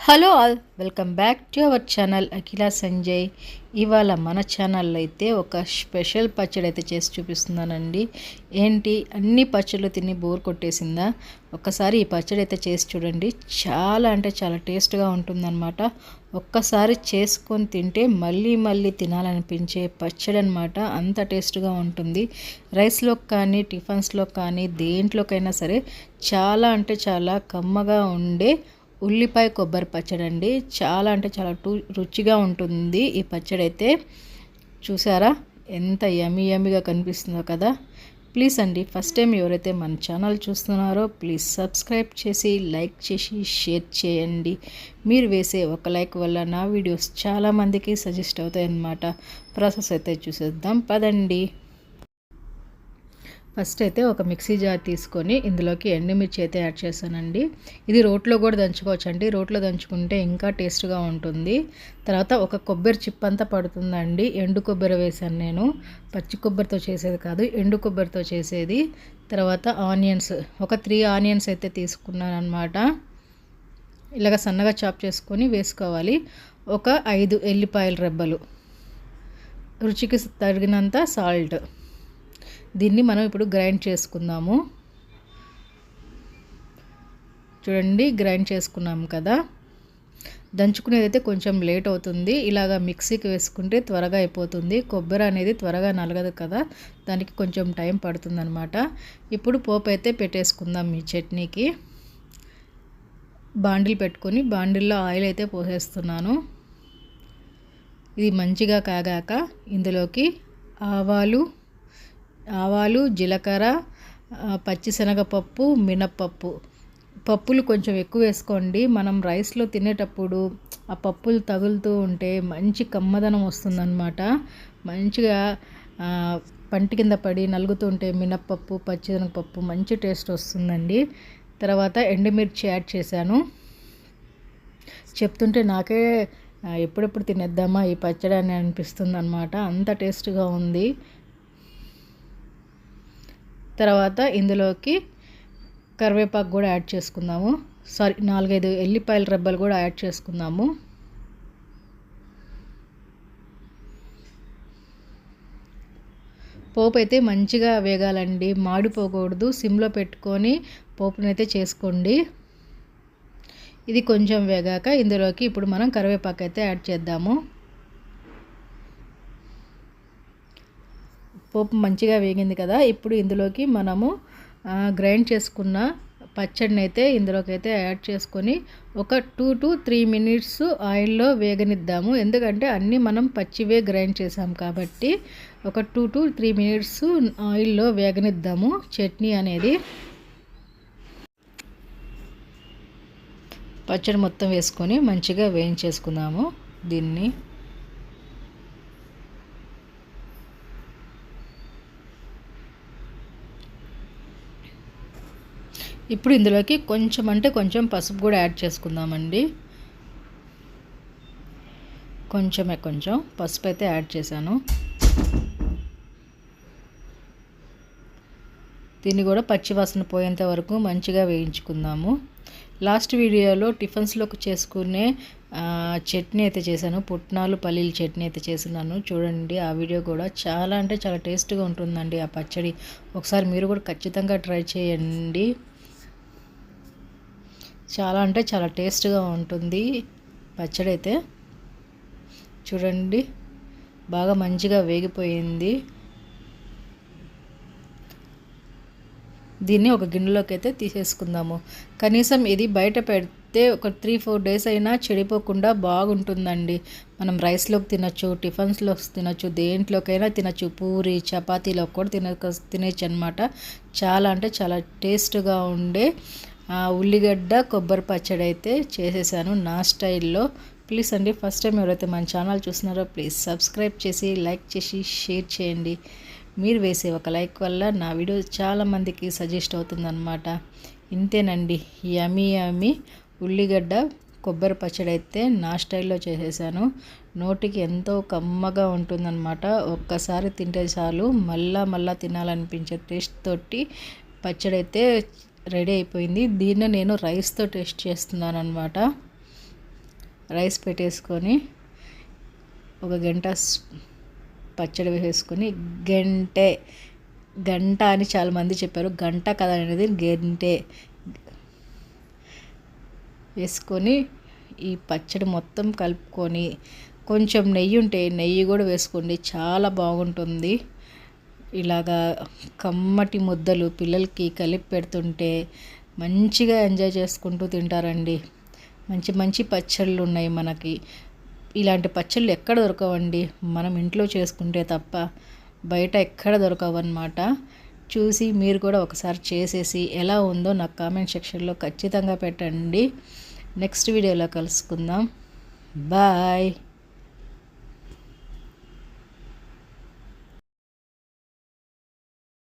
Hello all, welcome back to our channel Akhila Sanjay. ఇవాళ మన ఛానల్లో అయితే ఒక స్పెషల్ పచ్చడి అయితే చేసి చూపిస్తున్నానండి. ఏంటి అన్ని పచ్చళ్ళు తిని బోర్ కొట్టేసిందా? ఒక్కసారి ఈ పచ్చడి అయితే చేసి చూడండి. చాలా అంటే చాలా టేస్ట్గా ఉంటుందన్నమాట. ఒక్కసారి చేసుకొని తింటే మళ్ళీ మళ్ళీ తినాలనిపించే పచ్చడి అనమాట. అంత టేస్ట్గా ఉంటుంది. రైస్లో కానీ టిఫిన్స్లో కానీ దేంట్లోకైనా సరే చాలా అంటే చాలా కమ్మగా ఉండే ఉల్లిపాయ కొబ్బరి పచ్చడి అండి. చాలా అంటే చాలా రుచిగా ఉంటుంది ఈ పచ్చడి అయితే. చూసారా ఎంత యమ్మీగా కనిపిస్తుందో కదా. ప్లీజ్ అండి, ఫస్ట్ టైం ఎవరైతే మన ఛానల్ చూస్తున్నారో ప్లీజ్ సబ్స్క్రైబ్ చేసి లైక్ చేసి షేర్ చేయండి. మీరు వేసే ఒక లైక్ వల్ల నా వీడియోస్ చాలామందికి సజెస్ట్ అవుతాయి అన్నమాట. ప్రాసెస్ అయితే చూసేద్దాం పదండి. ఫస్ట్ అయితే ఒక మిక్సీ జార్ తీసుకొని ఇందులోకి ఎండుమిర్చి అయితే యాడ్ చేశానండి. ఇది రోట్లో కూడా దంచుకోవచ్చు అండి. రోట్లో దంచుకుంటే ఇంకా టేస్ట్గా ఉంటుంది. తర్వాత ఒక కొబ్బరి చిప్ అంతా పడుతుందండి. ఎండు కొబ్బరి వేశాను నేను. పచ్చి కొబ్బరితో చేసేది కాదు, ఎండు కొబ్బరితో చేసేది. తర్వాత ఆనియన్స్ ఒక 3 ఆనియన్స్ అయితే తీసుకున్నాను అనమాట. ఇలాగ సన్నగా చాప్ చేసుకొని వేసుకోవాలి. ఒక 5 ఎల్లిపాయల రెబ్బలు, రుచికి తగినంత సాల్ట్. దీన్ని మనం ఇప్పుడు గ్రైండ్ చేసుకుందాము. చూడండి, గ్రైండ్ చేసుకున్నాము కదా. దంచుకునేది అయితే కొంచెం లేట్ అవుతుంది. ఇలాగా మిక్సీకి వేసుకుంటే త్వరగా అయిపోతుంది. కొబ్బరి అనేది త్వరగా నలగదు కదా, దానికి కొంచెం టైం పడుతుందన్నమాట. ఇప్పుడు పోపు అయితే పెట్టేసుకుందాం ఈ చట్నీకి. బాండిల్ పెట్టుకొని బాండిల్లో ఆయిల్ అయితే పోసేస్తున్నాను. ఇది మంచిగా కాగాక ఇందులోకి ఆవాలు, జీలకర్ర, పచ్చిశనగపప్పు, మినప్పప్పు. పప్పులు కొంచెం ఎక్కువ వేసుకోండి. మనం రైస్లో తినేటప్పుడు ఆ పప్పులు తగులుతూ ఉంటే మంచి కమ్మదనం వస్తుందన్నమాట. మంచిగా పంటి కింద పడి నలుగుతూ ఉంటే మినప్పప్పు, పచ్చిశనగపప్పు మంచి టేస్ట్ వస్తుందండి. తర్వాత ఎండుమిర్చి యాడ్ చేశాను. చెప్తుంటే నాకే ఎప్పుడెప్పుడు తినేద్దామా ఈ పచ్చడి అని అనిపిస్తుంది అన్నమాట. అంత టేస్ట్గా ఉంది. తర్వాత ఇందులోకి కరివేపాకు కూడా యాడ్ చేసుకుందాము. 4-5 ఎల్లిపాయల రెబ్బలు కూడా యాడ్ చేసుకుందాము. పోపు అయితే మంచిగా వేగాలండి, మాడిపోకూడదు. సిమ్లో పెట్టుకొని పోపునైతే చేసుకోండి. ఇది కొంచెం వేగాక ఇందులోకి ఇప్పుడు మనం కరివేపాకు అయితే యాడ్ చేద్దాము. పోపు మంచిగా వేగింది కదా. ఇప్పుడు ఇందులోకి మనము గ్రైండ్ చేసుకున్న పచ్చడిని అయితే ఇందులోకి అయితే యాడ్ చేసుకొని ఒక 2 to 3 minutes ఆయిల్లో వేగనిద్దాము. ఎందుకంటే అన్నీ మనం పచ్చివే గ్రైండ్ చేసాం కాబట్టి ఒక 2 to 3 minutes ఆయిల్లో వేగనిద్దాము చట్నీ అనేది. పచ్చడి మొత్తం వేసుకొని మంచిగా వేయించేసుకుందాము దీన్ని. ఇప్పుడు ఇందులోకి కొంచెం పసుపు కూడా యాడ్ చేసుకుందామండి. కొంచెం పసుపు అయితే యాడ్ చేశాను. దీన్ని కూడా పచ్చివాసన పోయేంత వరకు మంచిగా వేయించుకుందాము. లాస్ట్ వీడియోలో టిఫిన్స్లోకి చేసుకునే చట్నీ అయితే చేశాను. పుట్నాలు పల్లీల చట్నీ అయితే చేస్తున్నాను. చూడండి, ఆ వీడియో కూడా చాలా అంటే చాలా టేస్ట్గా ఉంటుందండి ఆ పచ్చడి. ఒకసారి మీరు కూడా ఖచ్చితంగా ట్రై చేయండి. చాలా అంటే చాలా టేస్ట్గా ఉంటుంది పచ్చడి అయితే. చూడండి, బాగా మంచిగా వేగిపోయింది. దీన్ని ఒక గిన్నెలోకి అయితే తీసేసుకుందాము. కనీసం ఇది బయట పెడితే ఒక 3-4 days అయినా చెడిపోకుండా బాగుంటుందండి. మనం రైస్లోకి తినచ్చు, టిఫిన్స్లోకి తినచ్చు, దేంట్లోకైనా తినచ్చు. పూరి చపాతీలో కూడా తినచ్చు అనమాట. చాలా అంటే చాలా టేస్ట్గా ఉండే ఉల్లిగడ్డ కొబ్బరి పచ్చడి అయితే చేసేసాను నా స్టైల్లో. ప్లీజ్ అండి, ఫస్ట్ టైం ఎవరైతే మన ఛానల్ చూస్తున్నారో ప్లీజ్ సబ్స్క్రైబ్ చేసి లైక్ చేసి షేర్ చేయండి. మీరు వేసే ఒక లైక్ వల్ల నా వీడియో చాలామందికి సజెస్ట్ అవుతుందన్నమాట. ఇంతేనండి, యమ్మీ ఉల్లిగడ్డ కొబ్బరి పచ్చడి అయితే నా స్టైల్లో చేసేసాను. నోటికి ఎంతో కమ్మగా ఉంటుందన్నమాట. ఒక్కసారి తింటే చాలు మళ్ళా తినాలనిపించే టేస్ట్ తోటి పచ్చడి అయితే రెడీ అయిపోయింది. దీన్ని నేను రైస్తో టేస్ట్ చేస్తున్నాను అనమాట. రైస్ పెట్టేసుకొని ఒక గంట పచ్చడి వేసేసుకొని గంట అని చాలామంది చెప్పారు, గంట కదా అనేది గంటే వేసుకొని ఈ పచ్చడి మొత్తం కలుపుకొని కొంచెం నెయ్యి ఉంటే నెయ్యి కూడా వేసుకోండి, చాలా బాగుంటుంది. ఇలాగా కమ్మటి ముద్దలు పిల్లలకి కలిపి పెడుతుంటే మంచిగా ఎంజాయ్ చేసుకుంటూ తింటారండి. మంచి మంచి పచ్చళ్ళు ఉన్నాయి మనకి. ఇలాంటి పచ్చళ్ళు ఎక్కడ దొరకవండి, మనం ఇంట్లో చేసుకుంటే తప్ప బయట ఎక్కడ దొరకవన్నమాట. చూసి మీరు కూడా ఒకసారి చేసేసి ఎలా ఉందో నాకు కామెంట్ సెక్షన్లో ఖచ్చితంగా పెట్టండి. నెక్స్ట్ వీడియోలో కలుసుకుందాం. బాయ్.